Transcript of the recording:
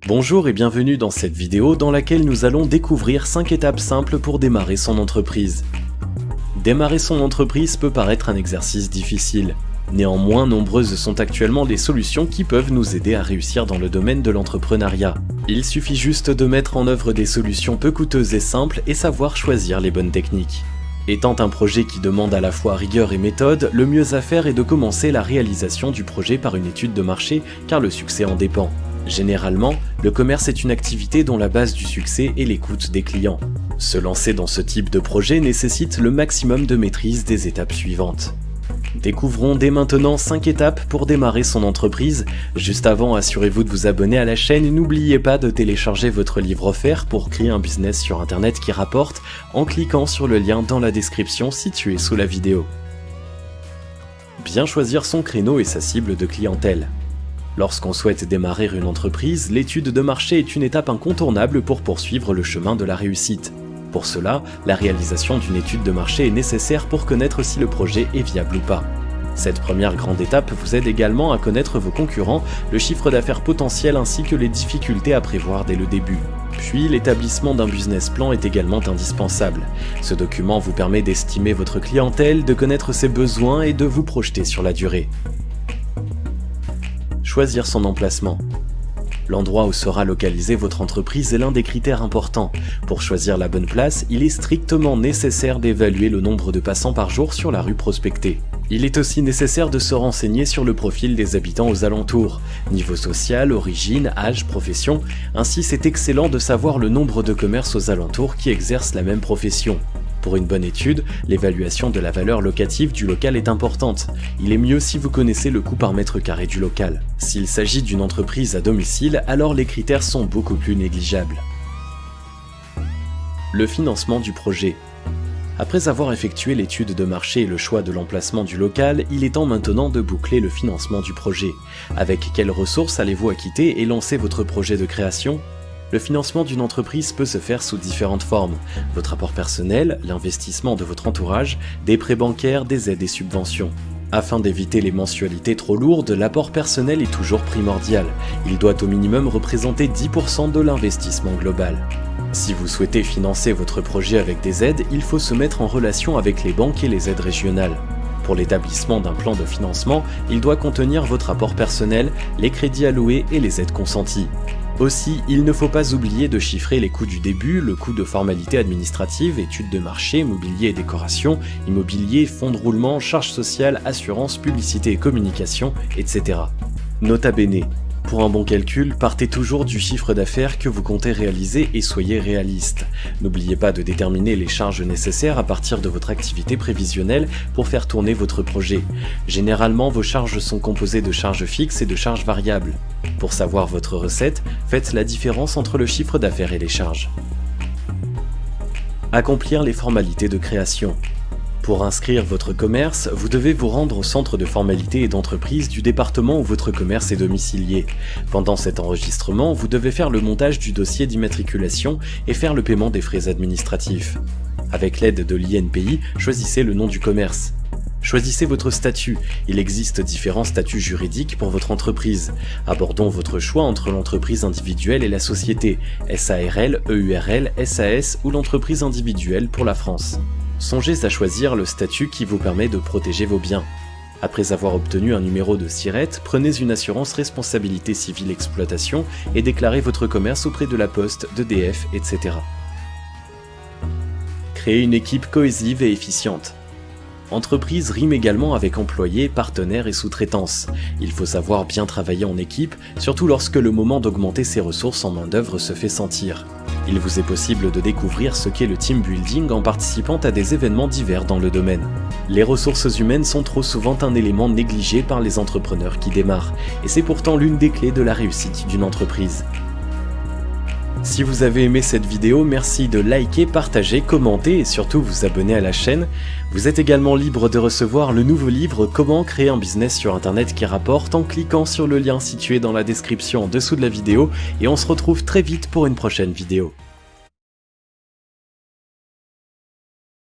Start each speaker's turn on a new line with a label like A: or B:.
A: Bonjour et bienvenue dans cette vidéo dans laquelle nous allons découvrir 5 étapes simples pour démarrer son entreprise. Démarrer son entreprise peut paraître un exercice difficile. Néanmoins, nombreuses sont actuellement les solutions qui peuvent nous aider à réussir dans le domaine de l'entrepreneuriat. Il suffit juste de mettre en œuvre des solutions peu coûteuses et simples et savoir choisir les bonnes techniques. Étant un projet qui demande à la fois rigueur et méthode, le mieux à faire est de commencer la réalisation du projet par une étude de marché car le succès en dépend. Généralement, le commerce est une activité dont la base du succès est l'écoute des clients. Se lancer dans ce type de projet nécessite le maximum de maîtrise des étapes suivantes. Découvrons dès maintenant 5 étapes pour démarrer son entreprise. Juste avant, assurez-vous de vous abonner à la chaîne et n'oubliez pas de télécharger votre livre offert pour créer un business sur internet qui rapporte en cliquant sur le lien dans la description situé sous la vidéo. Bien choisir son créneau et sa cible de clientèle. Lorsqu'on souhaite démarrer une entreprise, l'étude de marché est une étape incontournable pour poursuivre le chemin de la réussite. Pour cela, la réalisation d'une étude de marché est nécessaire pour connaître si le projet est viable ou pas. Cette première grande étape vous aide également à connaître vos concurrents, le chiffre d'affaires potentiel ainsi que les difficultés à prévoir dès le début. Puis, l'établissement d'un business plan est également indispensable. Ce document vous permet d'estimer votre clientèle, de connaître ses besoins et de vous projeter sur la durée. Choisir son emplacement. L'endroit où sera localisée votre entreprise est l'un des critères importants. Pour choisir la bonne place, il est strictement nécessaire d'évaluer le nombre de passants par jour sur la rue prospectée. Il est aussi nécessaire de se renseigner sur le profil des habitants aux alentours, niveau social, origine, âge, profession. Ainsi, c'est excellent de savoir le nombre de commerces aux alentours qui exercent la même profession. Pour une bonne étude, l'évaluation de la valeur locative du local est importante. Il est mieux si vous connaissez le coût par mètre carré du local. S'il s'agit d'une entreprise à domicile, alors les critères sont beaucoup plus négligeables. Le financement du projet. Après avoir effectué l'étude de marché et le choix de l'emplacement du local, il est temps maintenant de boucler le financement du projet. Avec quelles ressources allez-vous acquitter et lancer votre projet de création ? Le financement d'une entreprise peut se faire sous différentes formes. Votre apport personnel, l'investissement de votre entourage, des prêts bancaires, des aides et subventions. Afin d'éviter les mensualités trop lourdes, l'apport personnel est toujours primordial. Il doit au minimum représenter 10% de l'investissement global. Si vous souhaitez financer votre projet avec des aides, il faut se mettre en relation avec les banques et les aides régionales. Pour l'établissement d'un plan de financement, il doit contenir votre apport personnel, les crédits alloués et les aides consenties. Aussi, il ne faut pas oublier de chiffrer les coûts du début, le coût de formalités administratives, études de marché, mobilier et décoration, immobilier, fonds de roulement, charges sociales, assurance, publicité et communication, etc. Nota bene. Pour un bon calcul, partez toujours du chiffre d'affaires que vous comptez réaliser et soyez réaliste. N'oubliez pas de déterminer les charges nécessaires à partir de votre activité prévisionnelle pour faire tourner votre projet. Généralement, vos charges sont composées de charges fixes et de charges variables. Pour savoir votre recette, faites la différence entre le chiffre d'affaires et les charges. Accomplir les formalités de création. Pour inscrire votre commerce, vous devez vous rendre au centre de formalités et d'entreprise du département où votre commerce est domicilié. Pendant cet enregistrement, vous devez faire le montage du dossier d'immatriculation et faire le paiement des frais administratifs. Avec l'aide de l'INPI, choisissez le nom du commerce. Choisissez votre statut. Il existe différents statuts juridiques pour votre entreprise. Abordons votre choix entre l'entreprise individuelle et la société, SARL, EURL, SAS ou l'entreprise individuelle pour la France. Songez à choisir le statut qui vous permet de protéger vos biens. Après avoir obtenu un numéro de SIRET, prenez une assurance responsabilité civile exploitation et déclarez votre commerce auprès de la Poste, d'EDF, etc. Créer une équipe cohésive et efficiente. Entreprise rime également avec employés, partenaires et sous-traitance. Il faut savoir bien travailler en équipe, surtout lorsque le moment d'augmenter ses ressources en main-d'œuvre se fait sentir. Il vous est possible de découvrir ce qu'est le team building en participant à des événements divers dans le domaine. Les ressources humaines sont trop souvent un élément négligé par les entrepreneurs qui démarrent, et c'est pourtant l'une des clés de la réussite d'une entreprise. Si vous avez aimé cette vidéo, merci de liker, partager, commenter et surtout vous abonner à la chaîne. Vous êtes également libre de recevoir le nouveau livre Comment créer un business sur internet qui rapporte en cliquant sur le lien situé dans la description en dessous de la vidéo et on se retrouve très vite pour une prochaine vidéo.